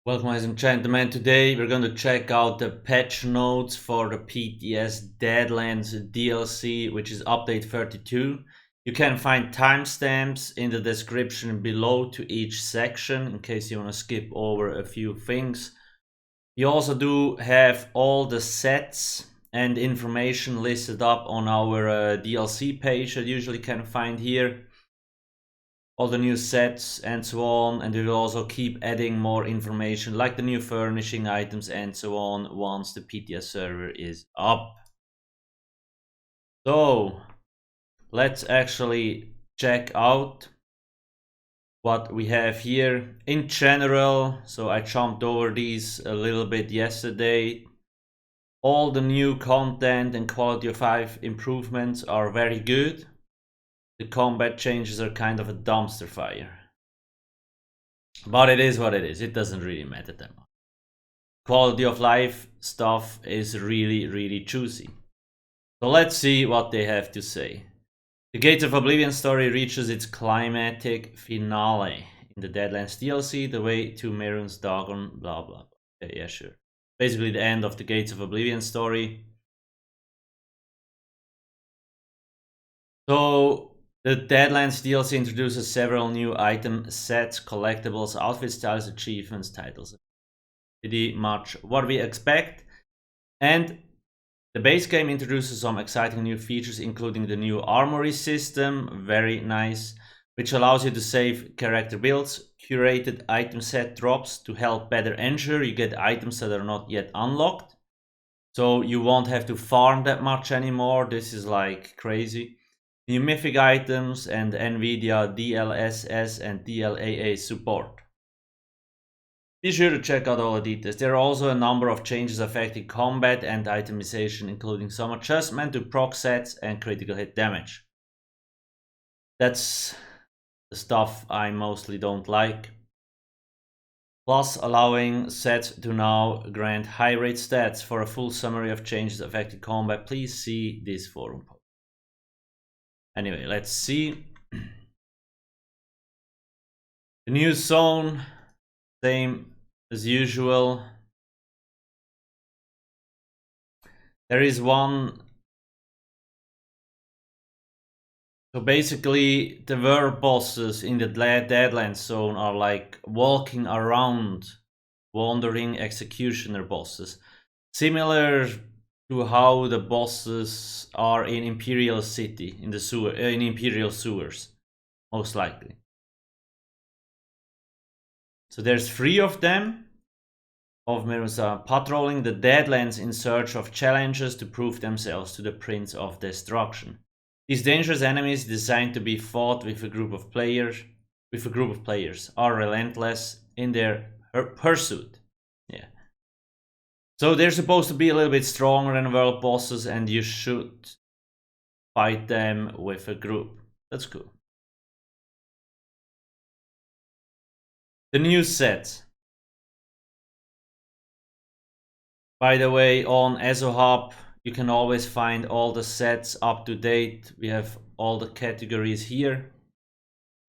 Welcome, ladies and gentlemen. Today we're going to check out the patch notes for the PTS Deadlands DLC, which is update 32. You can find timestamps in the description below to each section in case you want to skip over a few things. You also do have all the sets and information listed up on our DLC page that you usually can find here. All the new sets and so on, and we will also keep adding more information like the new furnishing items and so on once the PTS server is up. So let's actually check out what we have here in general. So I jumped over these a little bit yesterday. All the new content and quality of life improvements are very good. The combat changes are kind of a dumpster fire. But it is what it is. It doesn't really matter that much. Quality of life stuff is really juicy. So let's see what they have to say. The Gates of Oblivion story reaches its climatic finale in the Deadlands DLC, The Way to Mehrunes Dagon, blah blah. Okay, yeah, sure. Basically the end of the Gates of Oblivion story. So the Deadlands DLC introduces several new item sets, collectibles, outfit styles, achievements, titles. Pretty much what we expect. And the base game introduces some exciting new features, including the new Armory system, very nice, which allows you to save character builds, curated item set drops to help better ensure you get items that are not yet unlocked. So you won't have to farm that much anymore. This is like crazy. New mythic items and Nvidia DLSS and DLAA support. Be sure to check out all the details. There are also a number of changes affecting combat and itemization, including some adjustment to proc sets and critical hit damage. That's the stuff I mostly don't like. Plus, allowing sets to now grant high rate stats. For a full summary of changes affecting combat, please see this forum post. Anyway, let's see. The new zone, same as usual. There is one. So basically, the world bosses in the Deadlands zone are like walking around, wandering executioner bosses. Similar to how the bosses are in Imperial City, in the sewer, in Imperial sewers, most likely. So there's 3 of them, of Mehrunes patrolling the Deadlands in search of challenges to prove themselves to the Prince of Destruction. These dangerous enemies, designed to be fought with a group of players, are relentless in their pursuit. Yeah. So they're supposed to be a little bit stronger than world bosses, and you should fight them with a group. That's cool. The new set. By the way, on ESO Hub, you can always find all the sets up to date. We have all the categories here.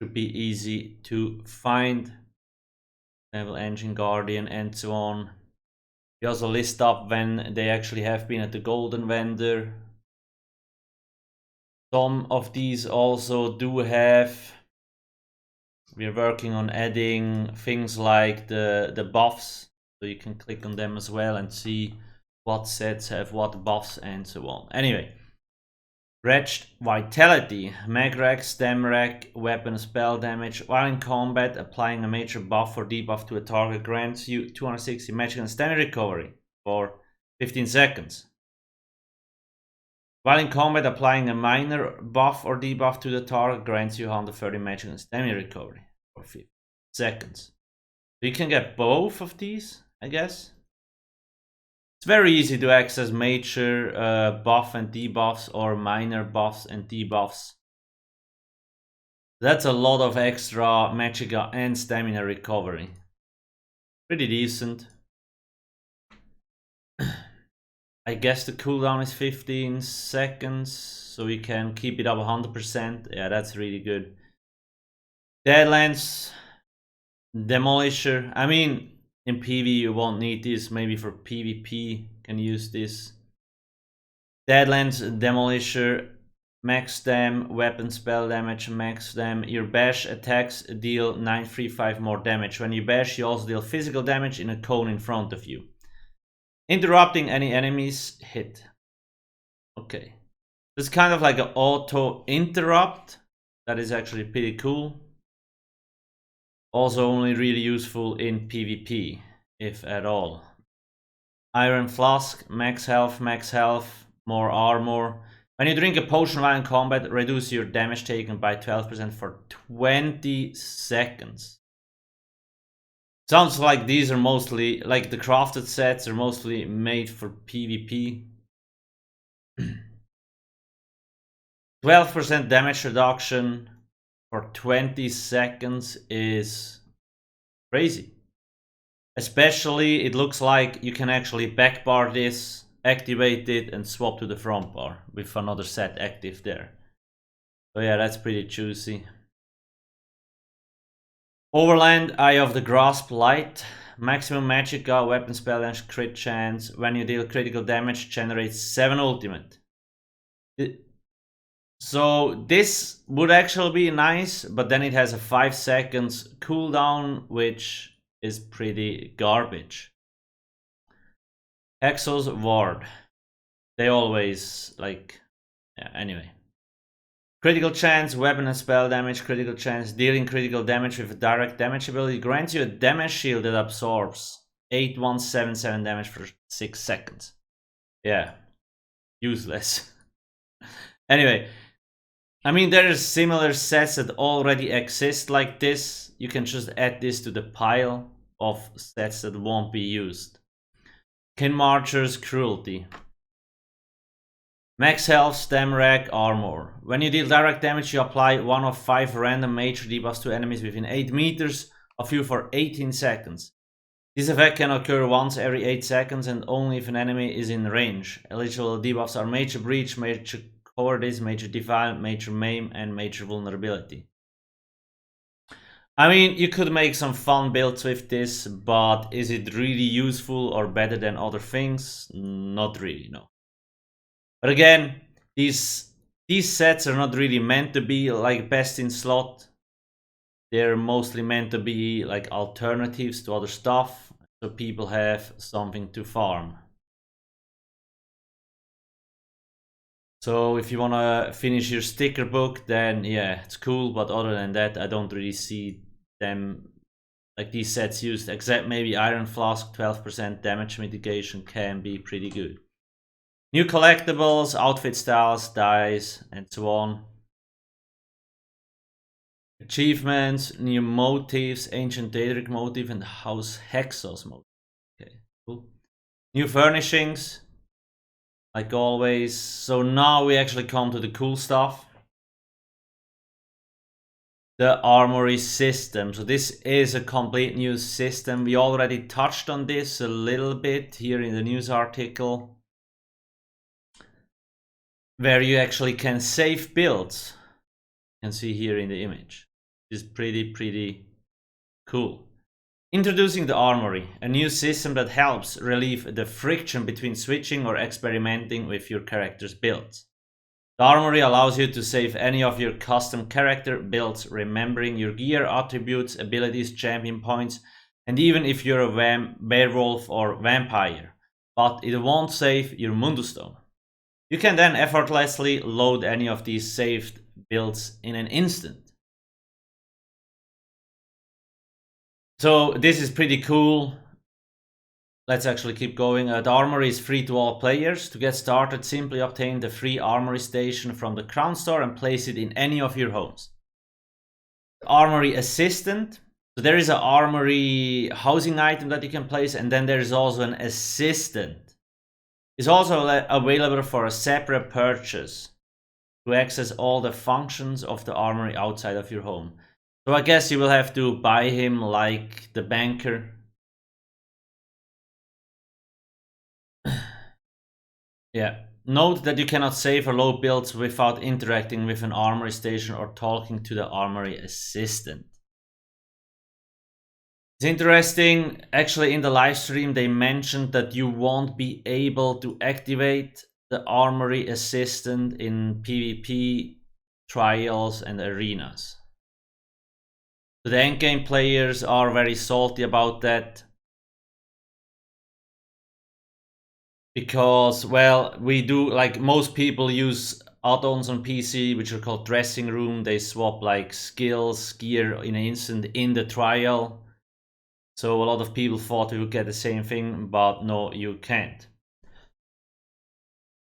Should be easy to find. Level Engine Guardian and so on. We also list up when they actually have been at the Golden Vendor. Some of these also do have. We are working on adding things like the buffs, so you can click on them as well and see what sets have what buffs and so on. Anyway, Wretched Vitality, Magrack, Stemrack, weapon spell damage. While in combat, applying a major buff or debuff to a target grants you 260 magic and stamina recovery for 15 seconds. While in combat, applying a minor buff or debuff to the target grants you 130 magic and stamina recovery for 15 seconds. So you can get both of these, I guess. It's very easy to access major buff and debuffs or minor buffs and debuffs. That's a lot of extra magic and stamina recovery. Pretty decent. I guess the cooldown is 15 seconds, so we can keep it up 100%. Yeah, that's really good. Deadlands, Demolisher. I mean, In PV you won't need this, maybe for PvP can use this. Deadlands Demolisher, max them, weapon spell damage, max them. Your bash attacks deal 935 more damage. When you bash, you also deal physical damage in a cone in front of you. Interrupting any enemies hit. Okay. It's kind of like an auto interrupt. That is actually pretty cool. Also only really useful in PvP, if at all. Iron Flask, max health, more armor. When you drink a potion while in combat, reduce your damage taken by 12% for 20 seconds. Sounds like these are mostly, like the crafted sets are mostly made for PvP. 12% damage reduction for 20 seconds is crazy. Especially, it looks like you can actually backbar this, activate it, and swap to the front bar with another set active there. So yeah, that's pretty juicy. Overland, Eye of the Grasp Light. Maximum Magicka, weapon spell damage, crit chance. When you deal critical damage, generates 7 ultimate. So this would actually be nice, but then it has a 5 seconds cooldown, which is pretty garbage. Exo's Ward. They always like... yeah, anyway. Critical chance, weapon and spell damage, critical chance. Dealing critical damage with a direct damage ability grants you a damage shield that absorbs 8177 damage for 6 seconds. Yeah. Useless. Anyway. I mean, there's similar sets that already exist like this. You can just add this to the pile of sets that won't be used. Kin Marcher's Cruelty. Max health, stem rack, armor. When you deal direct damage, you apply 1 of 5 random major debuffs to enemies within 8 meters of you for 18 seconds. This effect can occur once every 8 seconds and only if an enemy is in range. Eligible debuffs are Major Breach, Major Cowardice, Major Defile, Major Maim, and Major Vulnerability. I mean, you could make some fun builds with this, but is it really useful or better than other things? Not really, no. But again, these sets are not really meant to be like best in slot. They're mostly meant to be like alternatives to other stuff, so people have something to farm. So if you want to finish your sticker book, then yeah, it's cool. But other than that, I don't really see them, like these sets used, except maybe Iron Flask. 12% damage mitigation can be pretty good. New collectibles, outfit styles, dice, and so on. Achievements, new motifs, Ancient Daedric motif, and House Hexos motif. Okay, cool. New furnishings. Like always. So now we actually come to the cool stuff. The Armory system. So this is a complete new system. We already touched on this a little bit here in the news article, where you actually can save builds. You can see here in the image. It's pretty cool. Introducing the Armory, a new system that helps relieve the friction between switching or experimenting with your character's builds. The Armory allows you to save any of your custom character builds, remembering your gear, attributes, abilities, champion points, and even if you're a werewolf or vampire, but it won't save your Mundustone. You can then effortlessly load any of these saved builds in an instant. So this is pretty cool. Let's actually keep going. The Armory is free to all players. To get started, simply obtain the free Armory station from the Crown Store and place it in any of your homes. The Armory Assistant. So there is an Armory housing item that you can place, and then there is also an Assistant. It's also available for a separate purchase to access all the functions of the Armory outside of your home. So I guess you will have to buy him like the banker. Yeah. Note that you cannot save or load builds without interacting with an Armory station or talking to the Armory Assistant. It's interesting, actually in the live stream they mentioned that you won't be able to activate the Armory assistant in PvP trials and arenas. So the endgame players are very salty about that. Because, well, we do, like most people use add-ons on PC, which are called dressing room. They swap like skills, gear in an instant in the trial. So a lot of people thought we would get the same thing, but no, you can't.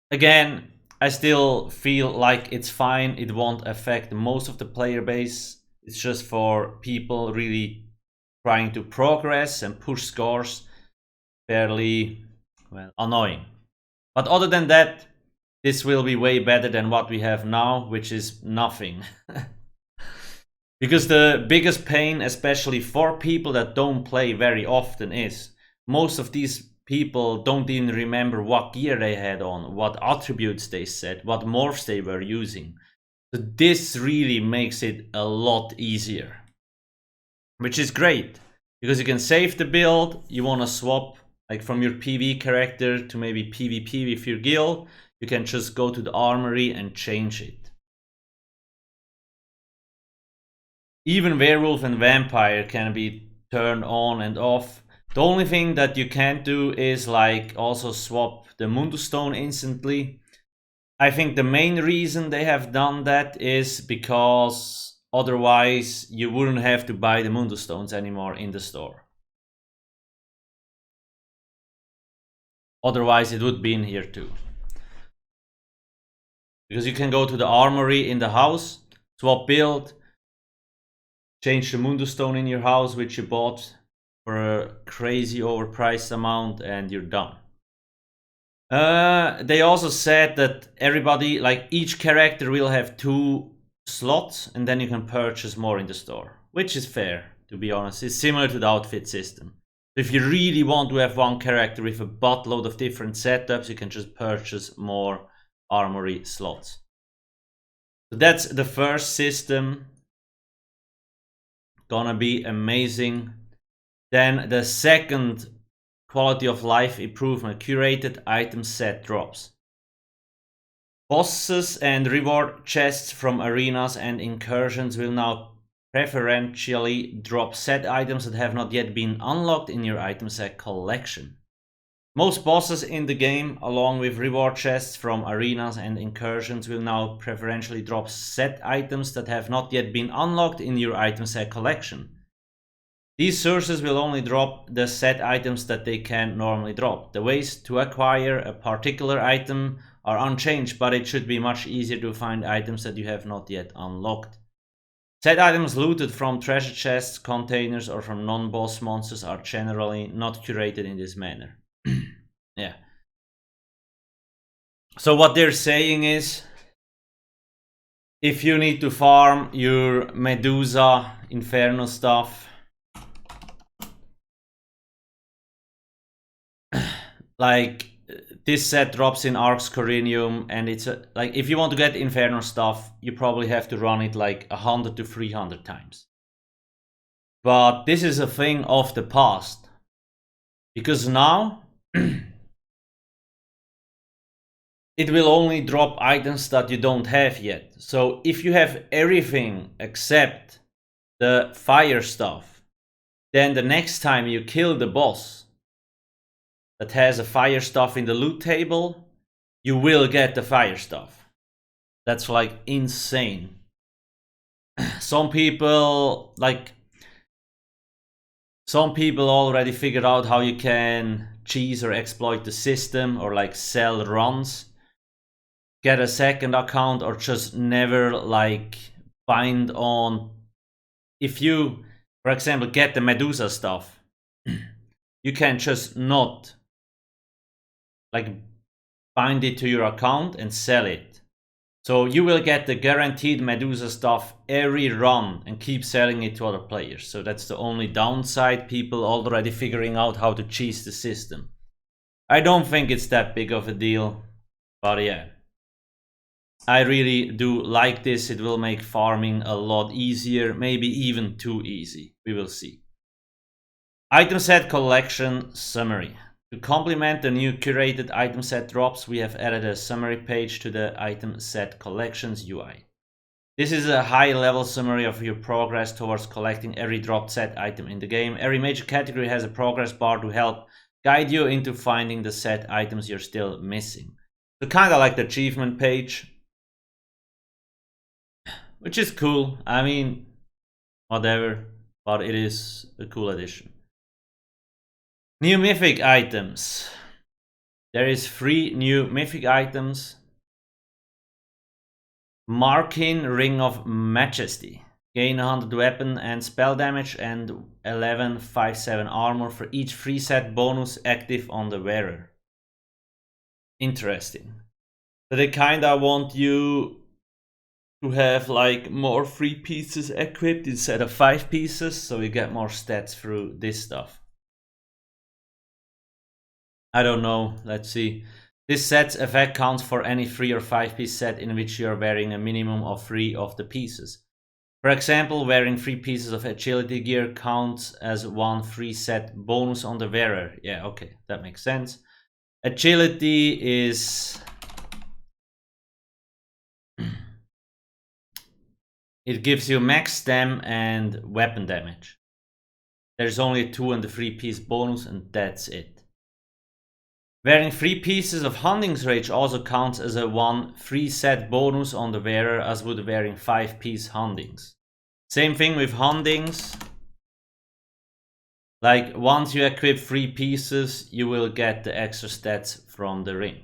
Again, I still feel like it's fine. It won't affect most of the player base. It's just for people really trying to progress and push scores. Fairly, well, annoying. But other than that, this will be way better than what we have now, which is nothing. Because the biggest pain, especially for people that don't play very often, is most of these people don't even remember what gear they had on, what attributes they set, what morphs they were using. So this really makes it a lot easier. Which is great, because you can save the build, you want to swap like from your PV character to maybe PvP with your guild, you can just go to the Armory and change it. Even Werewolf and Vampire can be turned on and off. The only thing that you can't do is like also swap the Mundus Stone instantly. I think the main reason they have done that is because otherwise you wouldn't have to buy the Mundus Stones anymore in the store. Otherwise it would be in here too. Because you can go to the Armory in the house, swap build, change the Mundus Stone in your house, which you bought for a crazy overpriced amount, and you're done. They also said that everybody, like each character will have 2 slots, and then you can purchase more in the store, which is fair, to be honest. It's similar to the outfit system. If you really want to have one character with a buttload of different setups, you can just purchase more Armory slots. So that's the first system. Gonna be amazing. Then the second quality of life improvement, curated item set drops. Bosses and reward chests from arenas and incursions will now preferentially drop set items that have not yet been unlocked in your item set collection. Most bosses in the game, along with reward chests from arenas and incursions, will now preferentially drop set items that have not yet been unlocked in your item set collection. These sources will only drop the set items that they can normally drop. The ways to acquire a particular item are unchanged, but it should be much easier to find items that you have not yet unlocked. Set items looted from treasure chests, containers, or from non-boss monsters are generally not curated in this manner. Yeah. So what they're saying is, if you need to farm your Medusa Inferno stuff, like this set drops in Arx Corinium, and it's like if you want to get Inferno stuff, you probably have to run it like 100 to 300 times. But this is a thing of the past, because now it will only drop items that you don't have yet. So if you have everything except the fire stuff, then the next time you kill the boss that has a fire stuff in the loot table, you will get the fire stuff. That's like insane. Some people already figured out how you can cheese or exploit the system, or like sell runs, get a second account, or just never like bind on. If you, for example, get the Medusa stuff, you can just not like bind it to your account and sell it. So you will get the guaranteed Medusa stuff every run and keep selling it to other players. So that's the only downside, people already figuring out how to cheese the system. I don't think it's that big of a deal, but yeah. I really do like this. It will make farming a lot easier, maybe even too easy. We will see. Item set collection summary. To complement the new curated item set drops, we have added a summary page to the item set collections UI. This is a high-level summary of your progress towards collecting every dropped set item in the game. Every major category has a progress bar to help guide you into finding the set items you're still missing. So kind of like the achievement page, which is cool. I mean, whatever, but it is a cool addition. New mythic items. There is 3 new mythic items. Markin Ring of Majesty. Gain 100 weapon and spell damage and 1157 armor for each free set bonus active on the wearer. Interesting. So they kinda want you to have like more 3 pieces equipped instead of 5 pieces, so you get more stats through this stuff. I don't know, let's see. This set's effect counts for any 3 or 5 piece set in which you are wearing a minimum of 3 of the pieces. For example, wearing 3 pieces of agility gear counts as 1 free set bonus on the wearer. Yeah, okay, that makes sense. Agility is... it gives you max stam and weapon damage. There's only 2 and the 3 piece bonus and that's it. Wearing 3 pieces of Hunting's Rage also counts as a 1 free set bonus on the wearer as would wearing 5 piece Huntings. Same thing with Huntings. Like once you equip 3 pieces, you will get the extra stats from the ring.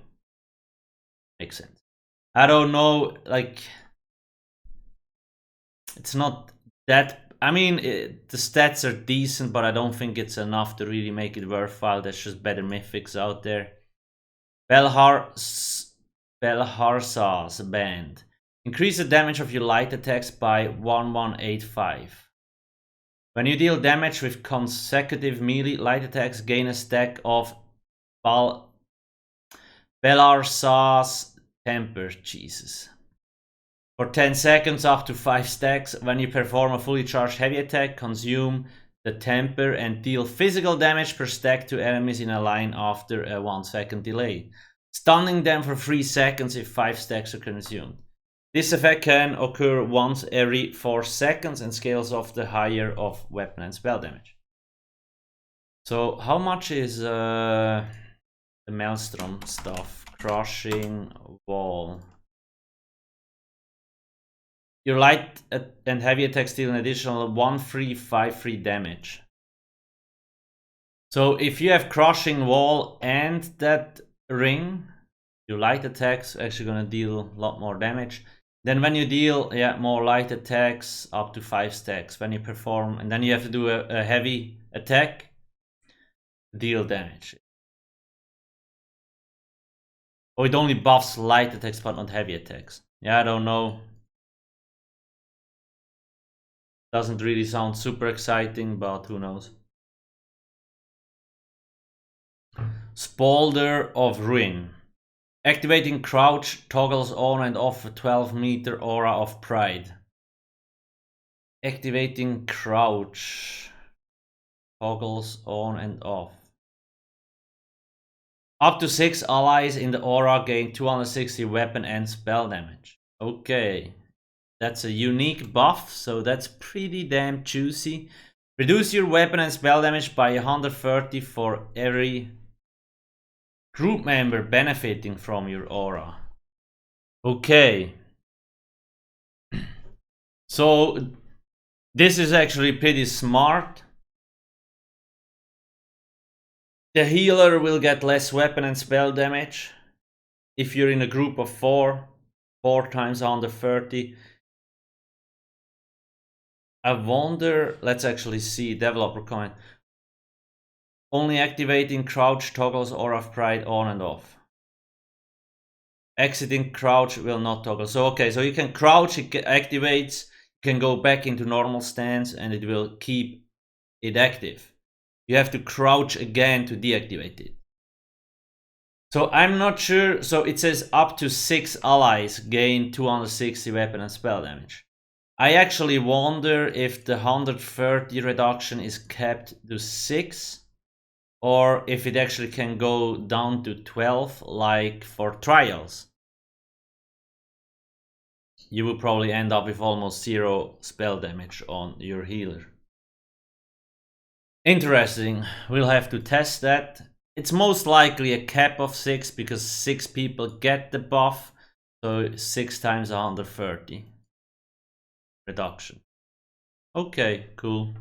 Makes sense. I don't know, like... it's not that... I mean, the stats are decent, but I don't think it's enough to really make it worthwhile. There's just better mythics out there. Belharz's Band. Increase the damage of your light attacks by 1185. When you deal damage with consecutive melee light attacks, gain a stack of Belharz's Temper. Jesus. For 10 seconds, up to 5 stacks. When you perform a fully charged heavy attack, consume the temper and deal physical damage per stack to enemies in a line after a 1 second delay, stunning them for 3 seconds if 5 stacks are consumed. This effect can occur once every 4 seconds and scales off the higher of weapon and spell damage. So how much is the Maelstrom stuff? Crushing Wall. Your light and heavy attacks deal an additional 1353 damage. So if you have Crushing Wall and that ring, your light attacks are actually gonna deal a lot more damage. Then when you deal more light attacks, up to 5 stacks. When you perform, and then you have to do a heavy attack, deal damage. Oh, it only buffs light attacks but not heavy attacks. Yeah, I don't know. Doesn't really sound super exciting, but who knows. Spalder of Ruin. Activating Crouch toggles on and off a 12-meter aura of Pride. Activating Crouch toggles on and off. Up to 6 allies in the aura gain 260 weapon and spell damage. Okay. That's a unique buff, so that's pretty damn juicy. Reduce your weapon and spell damage by 130 for every group member benefiting from your aura. Okay. So this is actually pretty smart. The healer will get less weapon and spell damage. If you're in a group of 4 times 130. I wonder, let's actually see, developer comment. Only activating Crouch toggles Aura of Pride on and off. Exiting Crouch will not toggle. So okay, so you can crouch, it activates, you can go back into normal stance and it will keep it active. You have to crouch again to deactivate it. So I'm not sure, so it says up to 6 allies gain 260 weapon and spell damage. I actually wonder if the 130 reduction is kept to 6 or if it actually can go down to 12 like for trials. You will probably end up with almost 0 spell damage on your healer. Interesting, we'll have to test that. It's most likely a cap of 6 because 6 people get the buff, so 6 times 130 reduction. Okay, cool.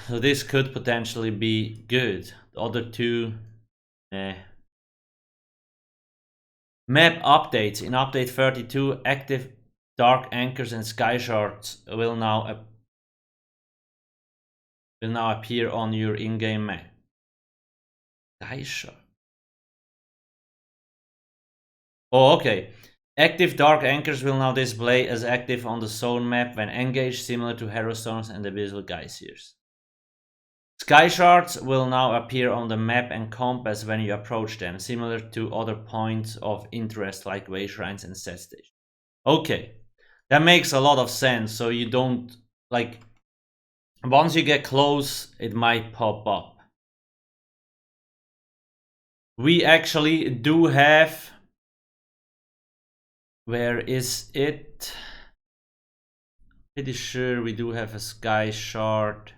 So this could potentially be good. The other two, eh. Map updates. In update 32, active dark anchors and sky shards will now appear on your in-game map. Sky shard. Oh, okay. Active dark anchors will now display as active on the zone map when engaged, similar to Hero Stones and the Visual Geysers. Sky shards will now appear on the map and compass when you approach them, similar to other points of interest like way shrines and set stations. Okay, that makes a lot of sense. So you don't, like, once you get close, it might pop up. We actually do have, where is it? Pretty sure we do have a sky shard.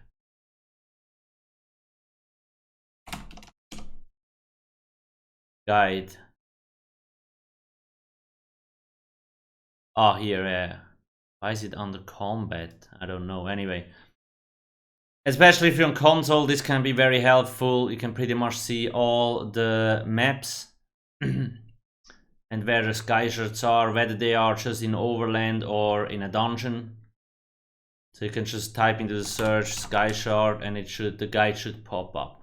Guide. Oh, here, yeah. Why is it under combat? I don't know. Anyway, especially if you're on console, this can be very helpful. You can pretty much see all the maps and where the sky shards are, whether they are just in overland or in a dungeon. So you can just type into the search sky shard and the guide should pop up.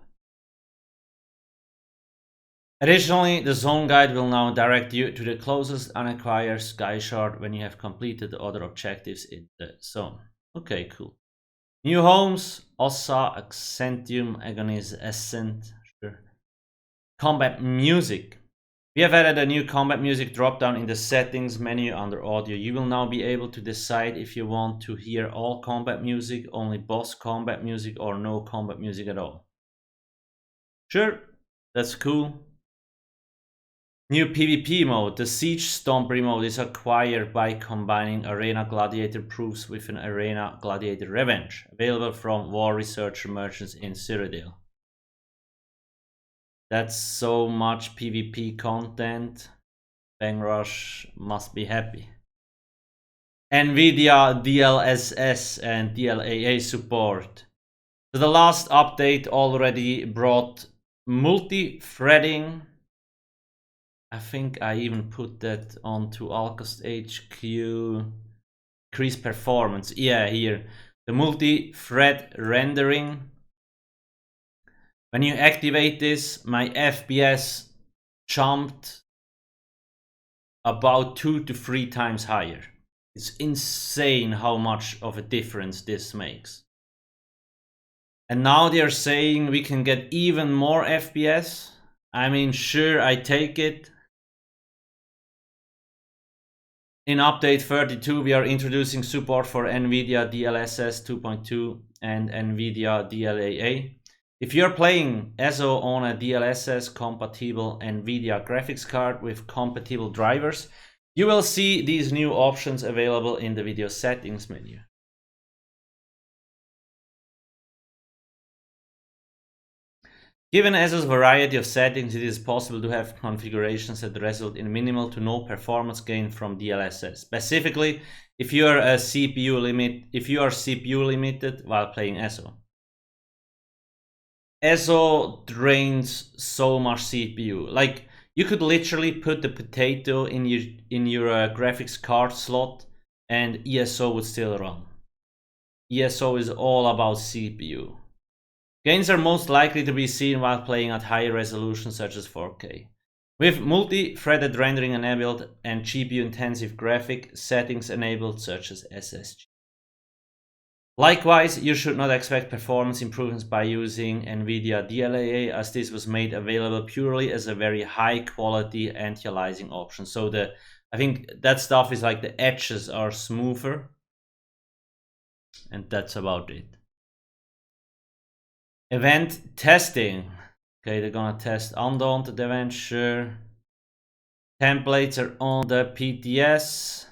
Additionally, the zone guide will now direct you to the closest unacquired sky shard when you have completed the other objectives in the zone. Okay, cool. New homes, Ossa, Accentium, Agoni's Ascent, sure. Combat music. We have added a new combat music dropdown in the settings menu under audio. You will now be able to decide if you want to hear all combat music, only boss combat music, or no combat music at all. Sure, that's cool. New PvP mode. The Siege Stomper mode is acquired by combining Arena Gladiator proofs with an Arena Gladiator Revenge, available from War Researcher merchants in Cyrodiil. That's so much PvP content. Bang Rush must be happy. Nvidia DLSS and DLAA support. So the last update already brought multi-threading. I think I even put that onto alcasthq. Increase performance. Yeah, here. The multi-thread rendering. When you activate this, my FPS jumped about 2 to 3 times higher. It's insane how much of a difference this makes. And now they're saying we can get even more FPS. I mean, sure, I take it. In update 32, we are introducing support for Nvidia DLSS 2.2 and Nvidia DLAA. If you're playing ESO on a DLSS compatible Nvidia graphics card with compatible drivers, you will see these new options available in the video settings menu. Given ESO's variety of settings, it is possible to have configurations that result in minimal to no performance gain from DLSS. Specifically, if you are CPU limited while playing ESO. ESO drains so much CPU. Like, you could literally put the potato in your graphics card slot and ESO would still run. ESO is all about CPU. Gains are most likely to be seen while playing at higher resolutions such as 4K. With multi-threaded rendering enabled and GPU-intensive graphic settings enabled such as SSG. Likewise, you should not expect performance improvements by using Nvidia DLAA, as this was made available purely as a very high quality anti-aliasing option. So the I think that stuff is like the edges are smoother. And that's about it. Event testing. Okay, they're gonna test Undaunted Adventure. Templates are on the PTS.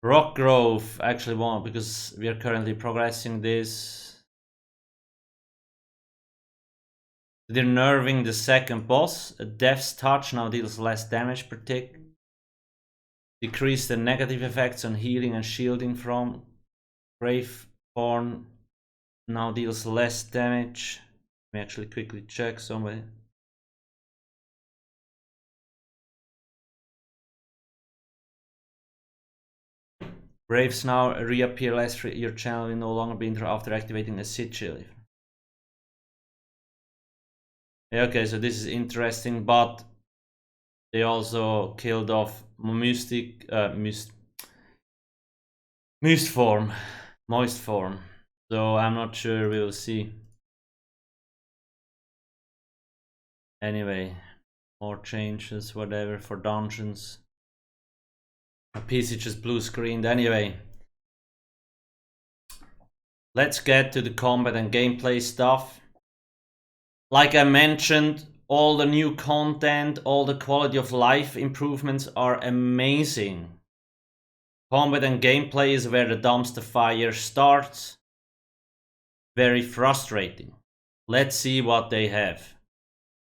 Rock Grove actually won't, because we are currently progressing this. They're nerving the second boss. A Death's Touch now deals less damage per tick. Decrease the negative effects on healing and shielding from. Graveborn now deals less damage. Let me actually quickly check somebody. Braves now reappear less. Your channel will no longer be inter after activating a sigil. Yeah, okay, so this is interesting, but they also killed off Mystic Moist form. So I'm not sure we'll see. Anyway, more changes, whatever, for dungeons. My PC just blue screened. Anyway, let's get to the combat and gameplay stuff. Like I mentioned, all the new content, all the quality of life improvements are amazing. Combat and gameplay is where the dumpster fire starts. Very frustrating. Let's see what they have.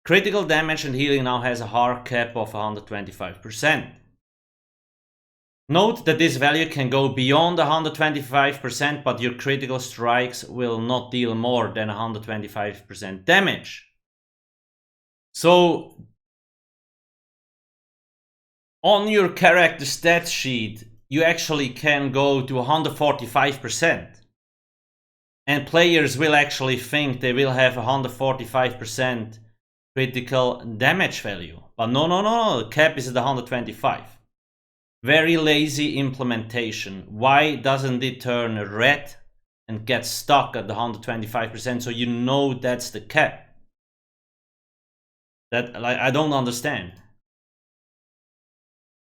Critical damage and healing now has a hard cap of 125%. Note that this value can go beyond 125%, but your critical strikes will not deal more than 125% damage. So, on your character stats sheet, you actually can go to 145%. And players will actually think they will have 145% critical damage value. But no, the cap is at 125. Very lazy implementation. Why doesn't it turn red and get stuck at the 125% so you know that's the cap? That, like, I don't understand.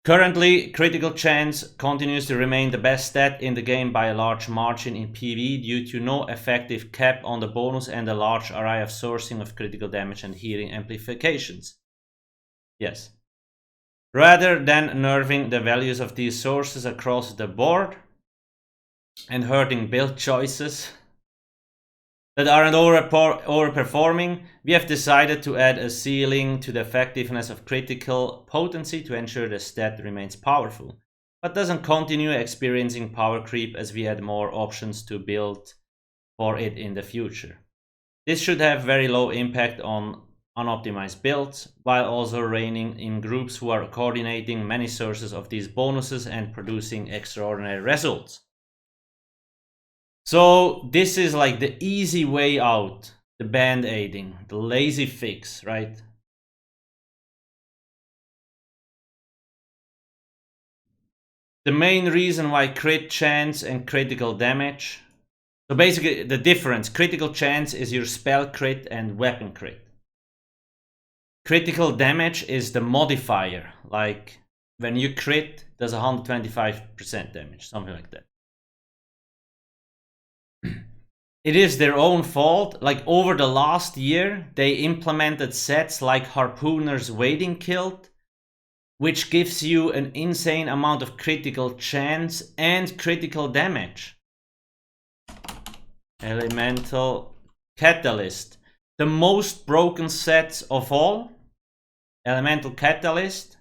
Currently, critical chance continues to remain the best stat in the game by a large margin in PvE due to no effective cap on the bonus and a large array of sourcing of critical damage and healing amplifications. Yes. Rather than nerfing the values of these sources across the board and hurting build choices that aren't overperforming, we have decided to add a ceiling to the effectiveness of critical potency to ensure the stat remains powerful, but doesn't continue experiencing power creep as we add more options to build for it in the future. This should have very low impact on unoptimized builds, while also reigning in groups who are coordinating many sources of these bonuses and producing extraordinary results. So this is like the easy way out, the band-aiding, the lazy fix, right? The main reason why crit chance and critical damage. So basically the difference, critical chance is your spell crit and weapon crit. Critical damage is the modifier, like when you crit, does 125% damage, something like that. It is their own fault. Like over the last year, they implemented sets like Harpooner's Wading Kilt, which gives you an insane amount of critical chance and critical damage. Elemental Catalyst, the most broken sets of all. Elemental Catalyst.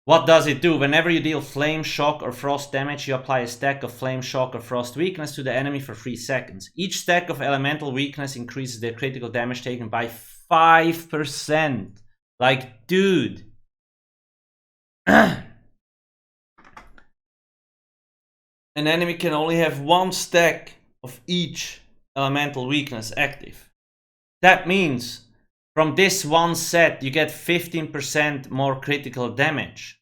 What does it do? Whenever you deal flame, shock, or frost damage, you apply a stack of flame, shock, or frost weakness to the enemy for 3 seconds. Each stack of elemental weakness increases their critical damage taken by 5%. Like, dude. An enemy can only have 1 stack of each elemental weakness active. That means from this one set you get 15% more critical damage.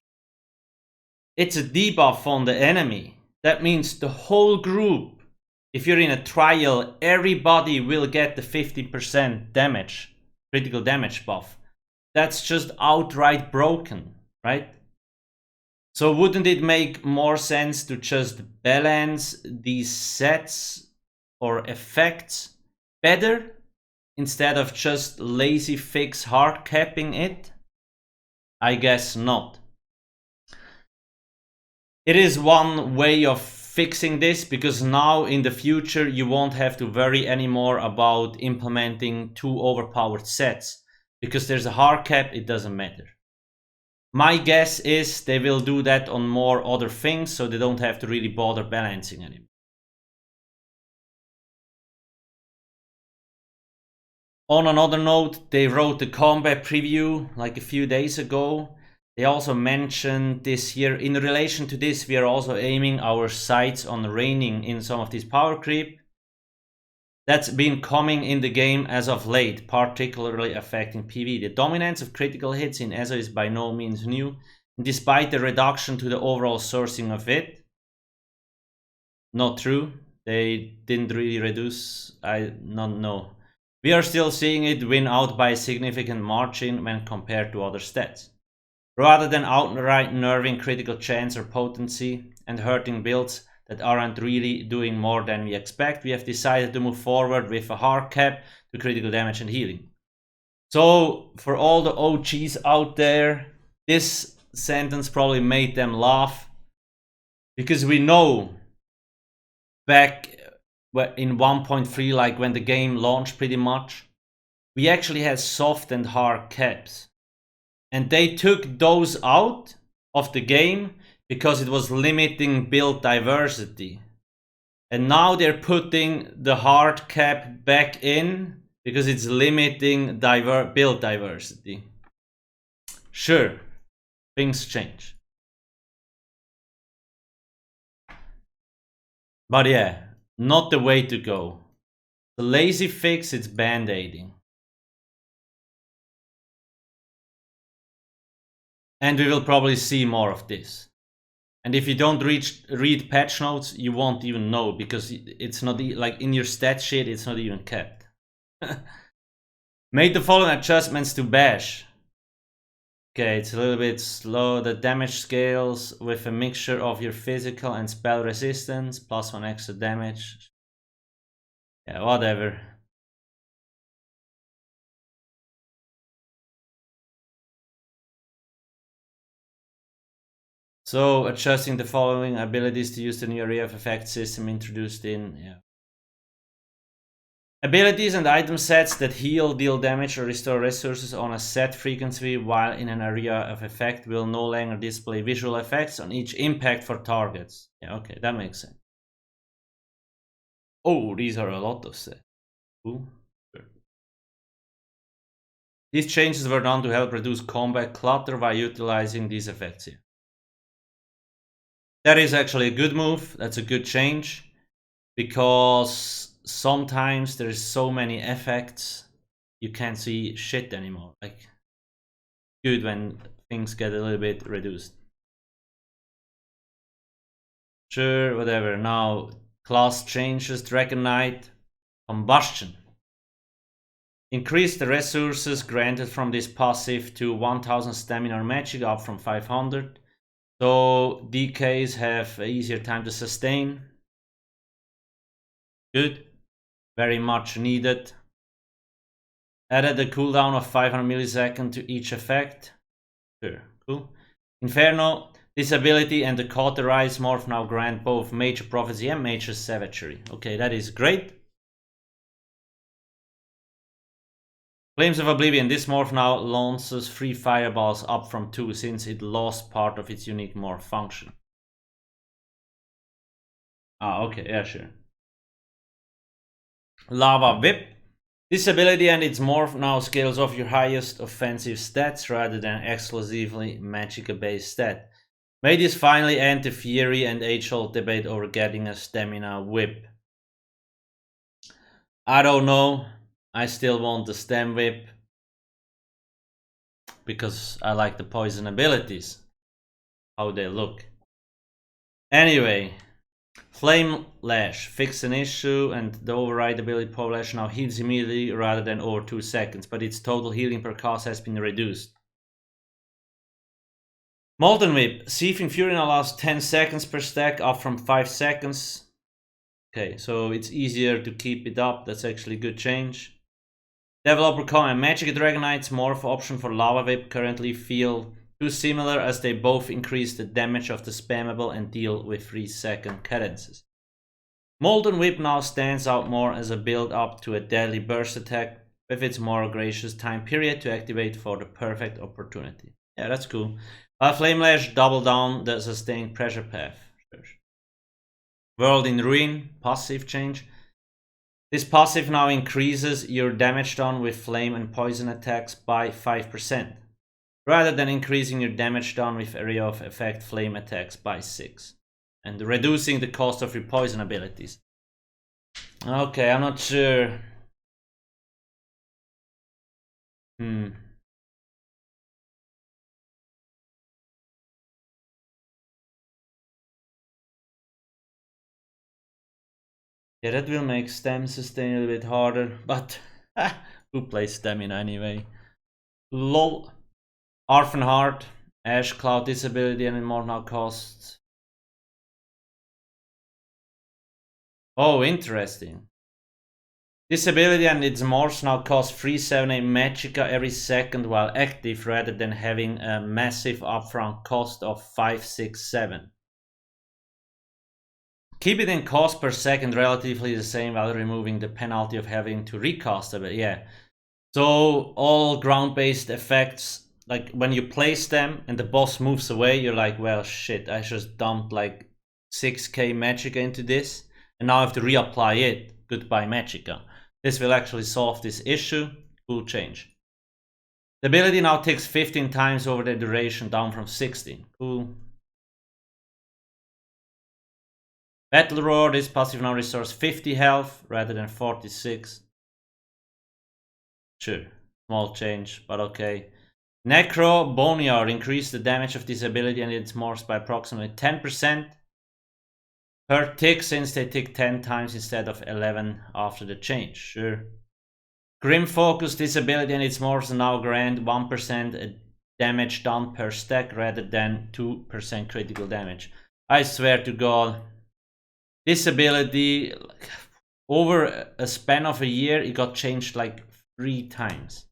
It's a debuff on the enemy. That means the whole group, if you're in a trial, everybody will get the 50% damage, critical damage buff. that's just outright broken, right? So wouldn't it make more sense to just balance these sets or effects better instead of just lazy fix hard capping it? I guess not. It is one way of fixing this, because now in the future you won't have to worry anymore about implementing too overpowered sets, because there's a hard cap, it doesn't matter. My guess is they will do that on more other things, so they don't have to really bother balancing anymore. On another note, they wrote the combat preview like a few days ago. They also mentioned this here, in relation to this, we are also aiming our sights on reining in some of this power creep. That's been coming in the game as of late, particularly affecting PV. The dominance of critical hits in ESO is by no means new, despite the reduction to the overall sourcing of it. Not true. They didn't really reduce. I don't know. We are still seeing it win out by a significant margin when compared to other stats. Rather than outright nerving critical chance or potency and hurting builds that aren't really doing more than we expect, we have decided to move forward with a hard cap to critical damage and healing. So for all the OGs out there, this sentence probably made them laugh, because we know back in 1.3, like when the game launched pretty much, we actually had soft and hard caps. And they took those out of the game because it was limiting build diversity. And now they're putting the hard cap back in because it's limiting build diversity. Sure, things change. But yeah, not the way to go. The lazy fix, it's band-aiding. And we will probably see more of this. And if you don't read patch notes, you won't even know, because it's not like in your stat sheet, it's not even kept. Made the following adjustments to bash. Okay, it's a little bit slow. The damage scales with a mixture of your physical and spell resistance, plus 1 extra damage. Yeah, whatever. So adjusting the following abilities to use the new area of effect system introduced in, yeah. Abilities and item sets that heal, deal damage, or restore resources on a set frequency while in an area of effect will no longer display visual effects on each impact for targets. Yeah, okay, that makes sense. Oh, these are a lot of sets. Ooh, sure. These changes were done to help reduce combat clutter by utilizing these effects here. That is actually a good move. That's a good change, because sometimes there's so many effects you can't see shit anymore. Like, good when things get a little bit reduced. Sure, whatever. Now class changes. Dragon Knight Combustion. Increase the resources granted from this passive to 1000 stamina or magic, up from 500. So DKs have an easier time to sustain. Good. Very much needed. Added a cooldown of 500 milliseconds to each effect. Sure, cool. Inferno. This ability and the Cauterize morph now grant both Major Prophecy and Major Savagery. Okay, that is great. Flames of Oblivion. This morph now launches 3 fireballs, up from 2 since it lost part of its unique morph function. Ah, okay, yeah, sure. Lava Whip. This ability and its morph now scales off your highest offensive stats rather than exclusively magic-based stat. May this finally end the fury and age-old debate over getting a stamina whip. I don't know. I still want the stem whip, because I like the poison abilities, how they look. Anyway, Flame Lash, fix an issue, and the override ability Power Lash now heals immediately rather than over 2 seconds, but its total healing per cast has been reduced. Molten Whip, Seething Fury now lasts 10 seconds per stack, up from 5 seconds. Okay, so it's easier to keep it up, that's actually a good change. Developer comment, Magic Dragonite's morph option for Lava Whip currently feel too similar as they both increase the damage of the spammable and deal with 3-second cadences. Molten Whip now stands out more as a build up to a deadly burst attack with its more gracious time period to activate for the perfect opportunity. Yeah, that's cool. Flame Lash, double down the sustained pressure path. World in Ruin, passive change. This passive now increases your damage done with flame and poison attacks by 5%, rather than increasing your damage done with area of effect flame attacks by 6, and reducing the cost of your poison abilities. Okay, I'm not sure. Yeah, that will make stem sustain a little bit harder, but who plays stamina anyway? LOL. Arfen Heart, Ash Cloud disability and more now costs. Oh, interesting. Disability and its morphs now cost 378 Magicka every second while active, rather than having a massive upfront cost of 567. Keep it in cost per second relatively the same while removing the penalty of having to recast it. Yeah. So all ground-based effects, like when you place them and the boss moves away, you're like, well, shit, I just dumped like 6k Magicka into this, and now I have to reapply it. Goodbye Magicka. This will actually solve this issue. Cool change. The ability now takes 15 times over the duration, down from 16. Cool. Battle Roar, this passive now restores 50 health rather than 46. Sure, small change, but okay. Necro Boneyard, increase the damage of this ability and its morphs by approximately 10% per tick, since they tick 10 times instead of 11 after the change. Sure. Grim Focus, this ability and its morphs now grant 1% damage done per stack rather than 2% critical damage. I swear to God, this ability, over a span of a year, it got changed like 3 times.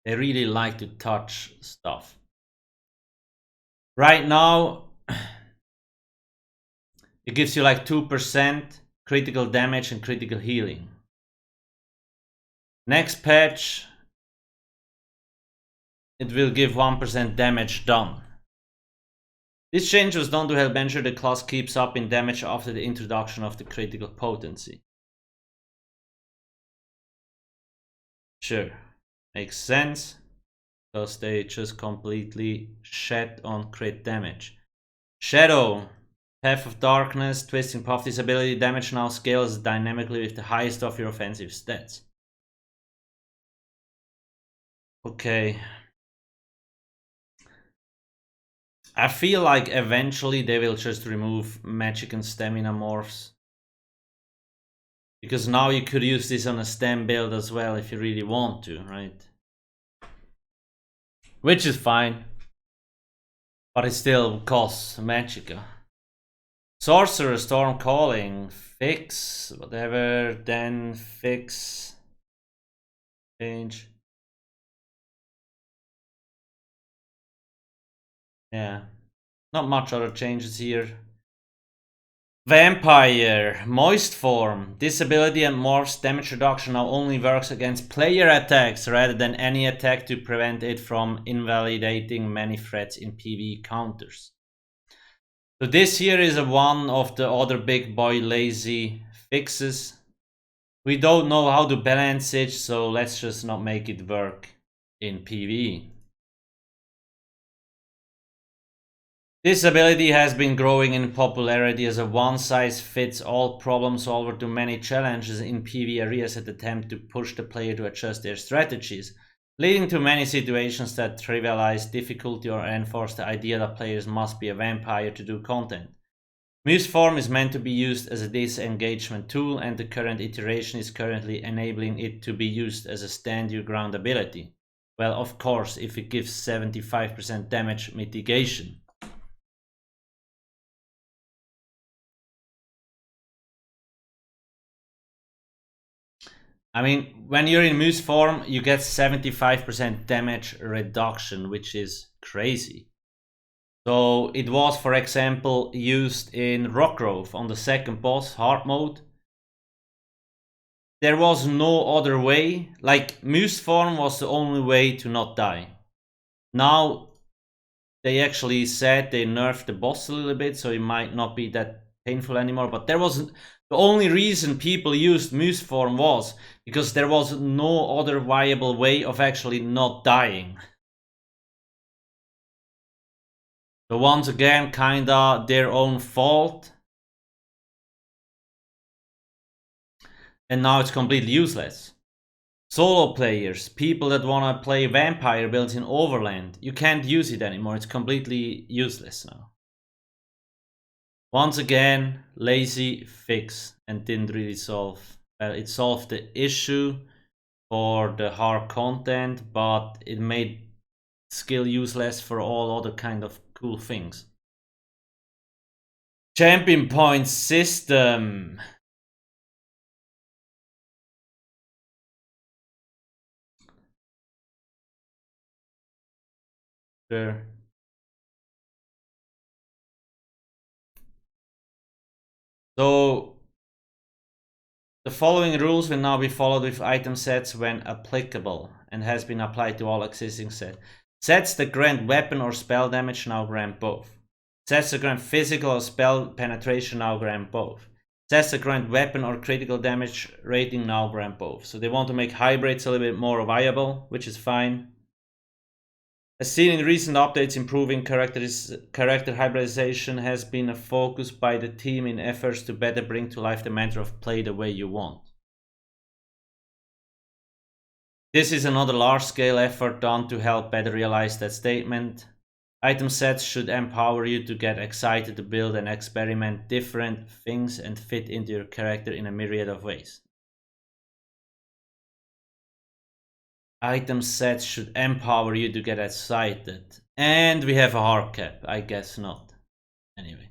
They really like to touch stuff. Right now, it gives you like 2% critical damage and critical healing. Next patch, it will give 1% damage done. This change was done to help ensure the class keeps up in damage after the introduction of the critical potency. Sure, makes sense, because they just completely shed on crit damage. Shadow, Path of Darkness, Twisting Path, this ability damage now scales dynamically with the highest of your offensive stats. Okay. I feel like eventually they will just remove magic and stamina morphs. Because now you could use this on a stem build as well if you really want to, right? Which is fine. But it still costs Magicka. Sorcerer, Storm Calling, fix, whatever, then fix, change. Yeah, not much other changes here. Vampire, Moist Form. This ability and morphs damage reduction now only works against player attacks rather than any attack to prevent it from invalidating many threats in PvE counters. So this here is one of the other big boy lazy fixes. We don't know how to balance it, so let's just not make it work in PvE. This ability has been growing in popularity as a one-size-fits-all problem solver to many challenges in PvE areas that attempt to push the player to adjust their strategies, leading to many situations that trivialize difficulty or enforce the idea that players must be a vampire to do content. Muse form is meant to be used as a disengagement tool, and the current iteration is currently enabling it to be used as a stand your ground ability. Well, of course, if it gives 75% damage mitigation. I mean, when you're in Muse form, you get 75% damage reduction, which is crazy. So it was, for example, used in Rockgrove on the second boss, hard mode. There was no other way. Like, Muse form was the only way to not die. Now, they actually said they nerfed the boss a little bit, so it might not be that painful anymore. But there was the only reason people used Muse form was because there was no other viable way of actually not dying. So once again, kinda their own fault. And now it's completely useless. Solo players, people that wanna play vampire builds in Overland, you can't use it anymore, it's completely useless now. Once again, lazy fix and didn't really solve. It solved the issue for the hard content, but it made skill useless for all other kind of cool things. Champion point system. Sure. So the following rules will now be followed with item sets when applicable and has been applied to all existing sets. Sets that grant weapon or spell damage now grant both. Sets that grant physical or spell penetration now grant both. Sets that grant weapon or critical damage rating now grant both. So they want to make hybrids a little bit more viable, which is fine. As seen in recent updates, improving character hybridization has been a focus by the team in efforts to better bring to life the mantra of play the way you want. This is another large-scale effort done to help better realize that statement. Item sets should empower you to get excited to build and experiment different things and fit into your character in a myriad of ways. Item sets should empower you to get excited. And we have a hard cap. I guess not. Anyway.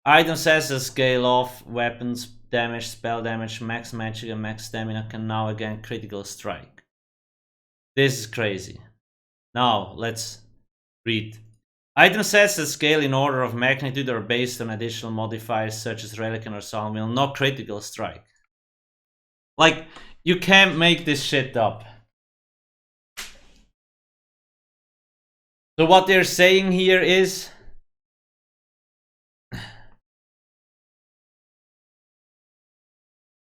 Item sets that scale off weapons damage, spell damage, max magic, and max stamina can now again critical strike. This is crazy. Now, let's read. Item sets that scale in order of magnitude or based on additional modifiers such as Relic or Psalm will not critical strike. Like, you can't make this shit up. So what they're saying here is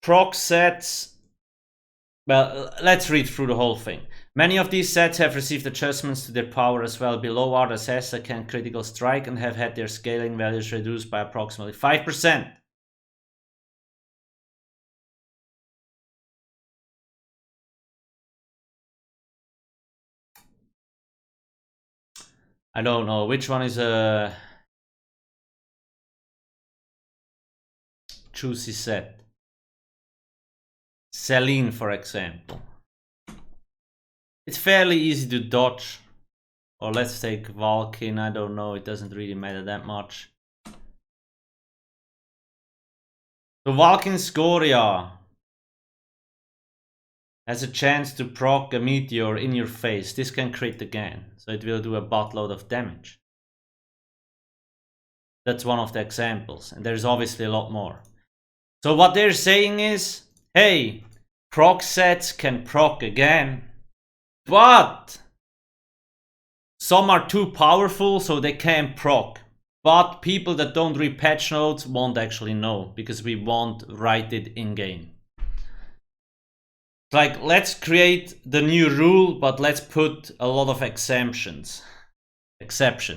proc sets. Well, let's read through the whole thing. Many of these sets have received adjustments to their power as well. Below are the sets that can critical strike and have had their scaling values reduced by approximately 5%. I don't know which one is a juicy set. Celine, for example. It's fairly easy to dodge. Or let's take Valkin, I don't know, it doesn't really matter that much. So Valkin Scoria has a chance to proc a meteor in your face. This can crit again, so it will do a buttload of damage. That's one of the examples, and there's obviously a lot more. So what they're saying is, hey, proc sets can proc again, but some are too powerful so they can't proc. But people that don't read patch notes won't actually know, because we won't write it in-game. Like, let's create the new rule, but let's put a lot of exceptions,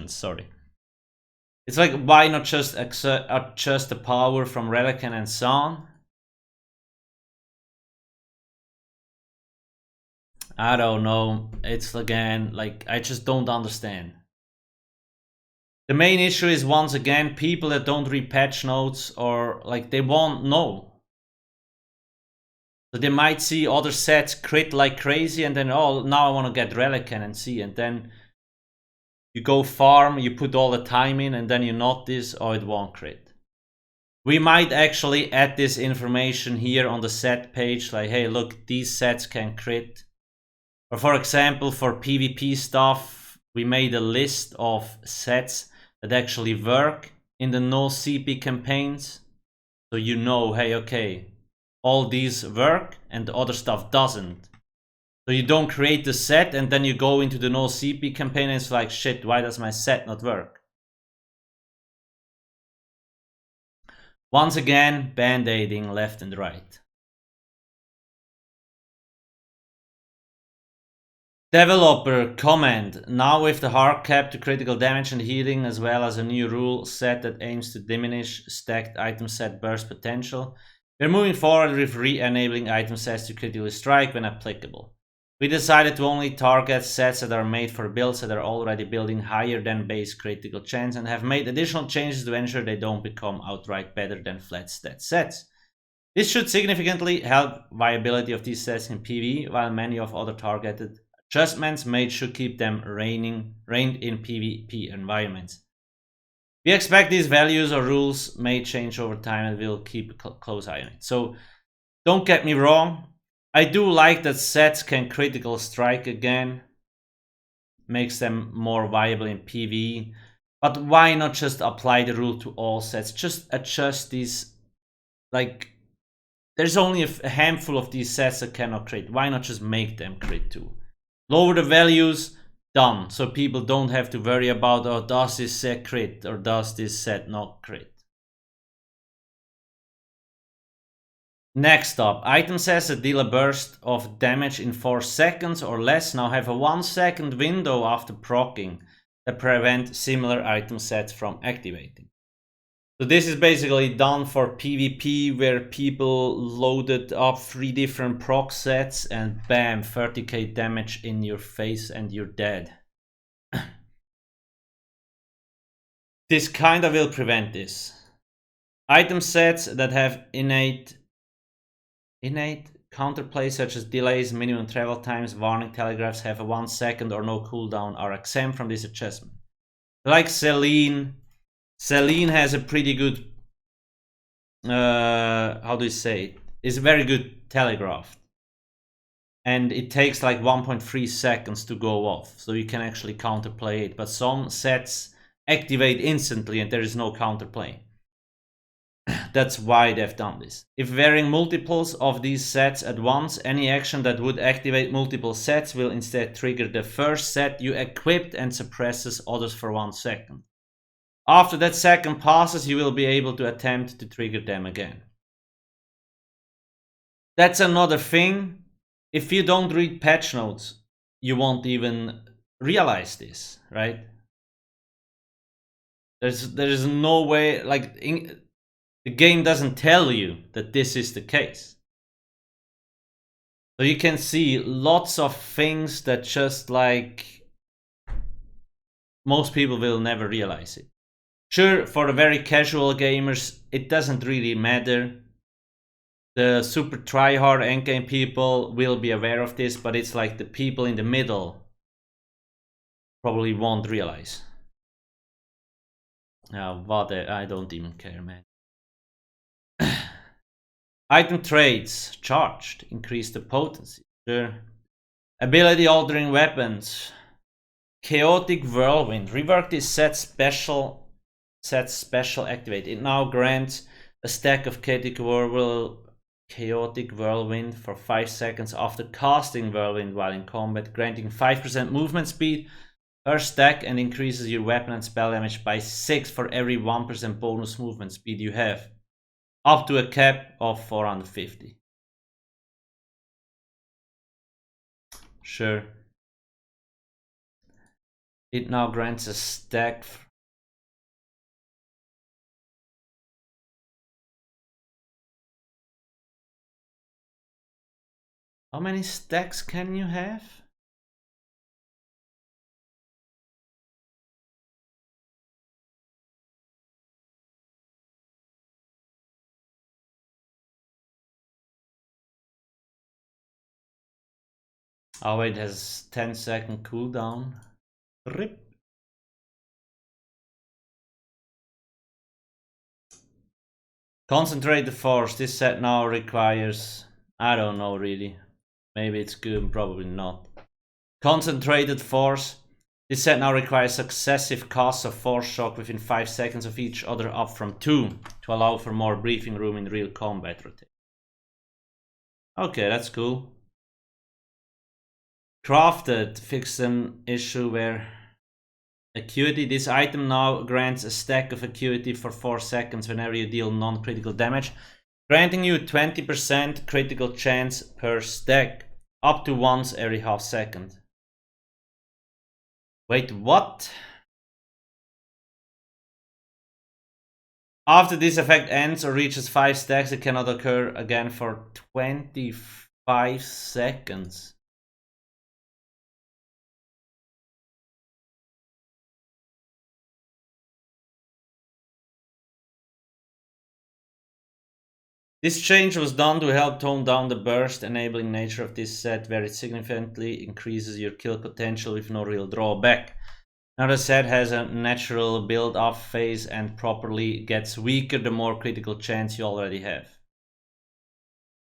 sorry. It's like, why not just adjust the power from Relican and Son? I don't know. It's again, like, I just don't understand. The main issue is, once again, people that don't read patch notes, or like, they won't know. So they might see other sets crit like crazy and then, oh, now I want to get Relican and see, and then you go farm, you put all the time in, and then you notice, oh, it won't crit. We might actually add this information here on the set page, like, hey, look, these sets can crit. Or for example, for PvP stuff, we made a list of sets that actually work in the no CP campaigns. So you know, hey, okay, all these work and the other stuff doesn't. So you don't create the set and then you go into the no CP campaign and it's like, shit, why does my set not work? Once again, band-aiding left and right. Developer comment. Now with the hard cap to critical damage and healing, as well as a new rule set that aims to diminish stacked item set burst potential, we're moving forward with re-enabling item sets to critically strike when applicable. We decided to only target sets that are made for builds that are already building higher than base critical chance, and have made additional changes to ensure they don't become outright better than flat stat sets. This should significantly help viability of these sets in PvE, while many of other targeted adjustments made should keep them reigned in PvP environments. We expect these values or rules may change over time, and we'll keep a close eye on it. So don't get me wrong, I do like that sets can critical strike again, makes them more viable in PvE, but why not just apply the rule to all sets? Just adjust these, like, there's only a handful of these sets that cannot crit. Why not just make them crit too? Lower the values, done. So people don't have to worry about, oh, does this set crit or does this set not crit? Next up, item sets that deal a burst of damage in 4 seconds or less now have a 1 second window after proccing that prevent similar item sets from activating. So this is basically done for PvP, where people loaded up 3 different proc sets and bam, 30k damage in your face and you're dead. This kinda will prevent this. Item sets that have innate counterplay, such as delays, minimum travel times, warning telegraphs have a 1 second or no cooldown, are exempt from this adjustment. Like Celine has a pretty good, how do you say it? It's very good telegraph. And it takes like 1.3 seconds to go off, so you can actually counterplay it. But some sets activate instantly and there is no counterplay. That's why they've done this. If wearing multiples of these sets at once, any action that would activate multiple sets will instead trigger the first set you equipped and suppresses others for 1 second. After that second passes, you will be able to attempt to trigger them again. That's another thing. If you don't read patch notes, you won't even realize this, right? There's no way, like, the game doesn't tell you that this is the case. So you can see lots of things that just, like, most people will never realize it. Sure, for the very casual gamers, it doesn't really matter. The super tryhard endgame people will be aware of this, but it's like the people in the middle probably won't realize. I don't even care, man. Item traits charged, increase the potency. Sure. Ability altering weapons. Chaotic Whirlwind. Rework this set special activate. It now grants a stack of Chaotic Whirlwind for 5 seconds after casting Whirlwind while in combat, granting 5% movement speed per stack and increases your weapon and spell damage by 6 for every 1% bonus movement speed you have, up to a cap of 450. Sure. It now grants a stack. How many stacks can you have? Oh wait, it has 10-second cooldown. Rip. Concentrated force. This set now requires, I don't know really. Maybe it's good, probably not. Concentrated force. This set now requires successive casts of force shock within 5 seconds of each other, up from 2, to allow for more breathing room in real combat rotation. Okay, that's cool. Crafted fixed an issue where acuity. This item now grants a stack of acuity for 4 seconds whenever you deal non-critical damage, granting you 20% critical chance per stack, up to once every half second. Wait, what? After this effect ends or reaches 5 stacks, it cannot occur again for 25 seconds. This change was done to help tone down the burst enabling nature of this set, where it significantly increases your kill potential with no real drawback. Now the set has a natural build-up phase and properly gets weaker the more critical chance you already have.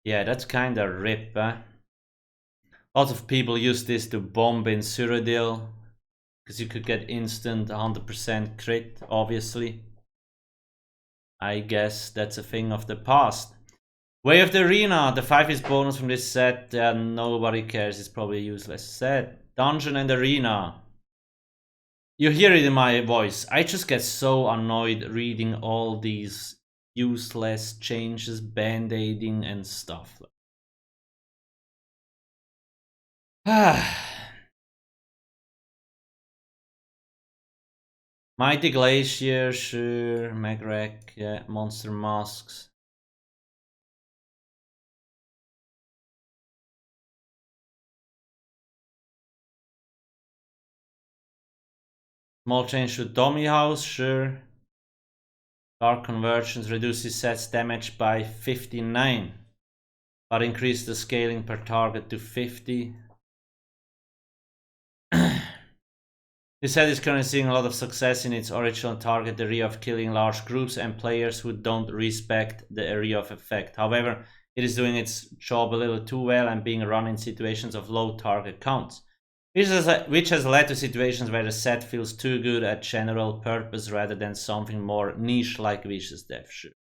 Yeah, that's kinda rip, eh? Lots of people use this to bomb in Cyrodiil, because you could get instant 100% crit, obviously. I guess that's a thing of the past. Way of the Arena, the 5 bonus from this set, nobody cares, it's probably a useless set. Dungeon and Arena. You hear it in my voice. I just get so annoyed reading all these useless changes, band-aiding and stuff. Mighty Glacier, sure. Magwrack, yeah. Monster Masks. Small change to Dummy House, sure. Dark Convergence reduces set's damage by 59, but increase the scaling per target to 50. This set is currently seeing a lot of success in its original target area of killing large groups and players who don't respect the area of effect. However, it is doing its job a little too well and being run in situations of low target counts, which has led to situations where the set feels too good at general purpose rather than something more niche like Vicious Death. Sure.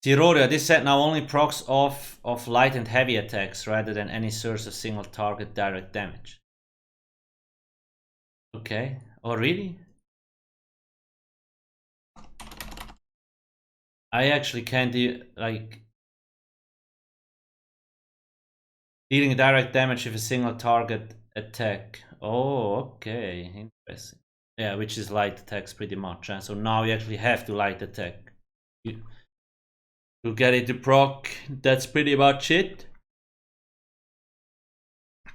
Tyroria, this set now only procs off of light and heavy attacks rather than any source of single target direct damage. Okay. Oh, really? I actually can't do, like, dealing direct damage with a single target attack. Oh, okay. Interesting. Yeah, which is light attacks pretty much. So now you actually have to light attack. To get it to proc, that's pretty much it.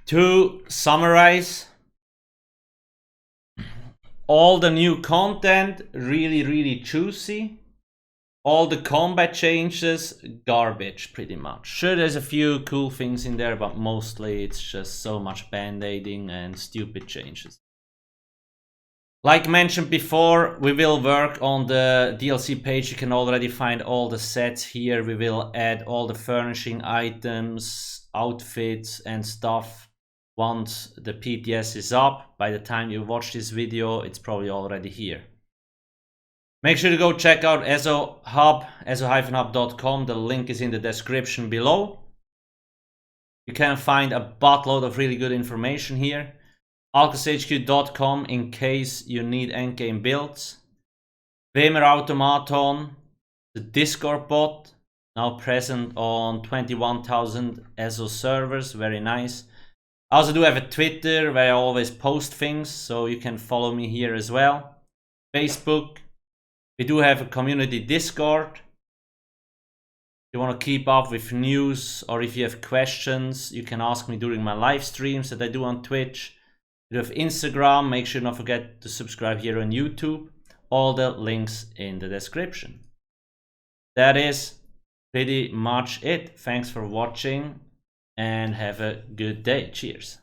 To summarize, all the new content, really juicy. All the combat changes, garbage pretty much. Sure, there's a few cool things in there, but mostly it's just so much band-aiding and stupid changes. Like mentioned before, we will work on the DLC page. You can already find all the sets here. We will add all the furnishing items, outfits and stuff once the PTS is up. By the time you watch this video, it's probably already here. Make sure to go check out ESO Hub, eso-hub.com. The link is in the description below. You can find a buttload of really good information here. alcasthq.com in case you need endgame builds. Wemer Automaton, the Discord bot, now present on 21,000 ESO servers, very nice. I also do have a Twitter where I always post things, so you can follow me here as well. Facebook, we do have a community Discord. If you want to keep up with news or if you have questions, you can ask me during my live streams that I do on Twitch. You have Instagram, make sure not forget to subscribe here on YouTube. all the links in the description. That is pretty much it. Thanks for watching and have a good day. Cheers.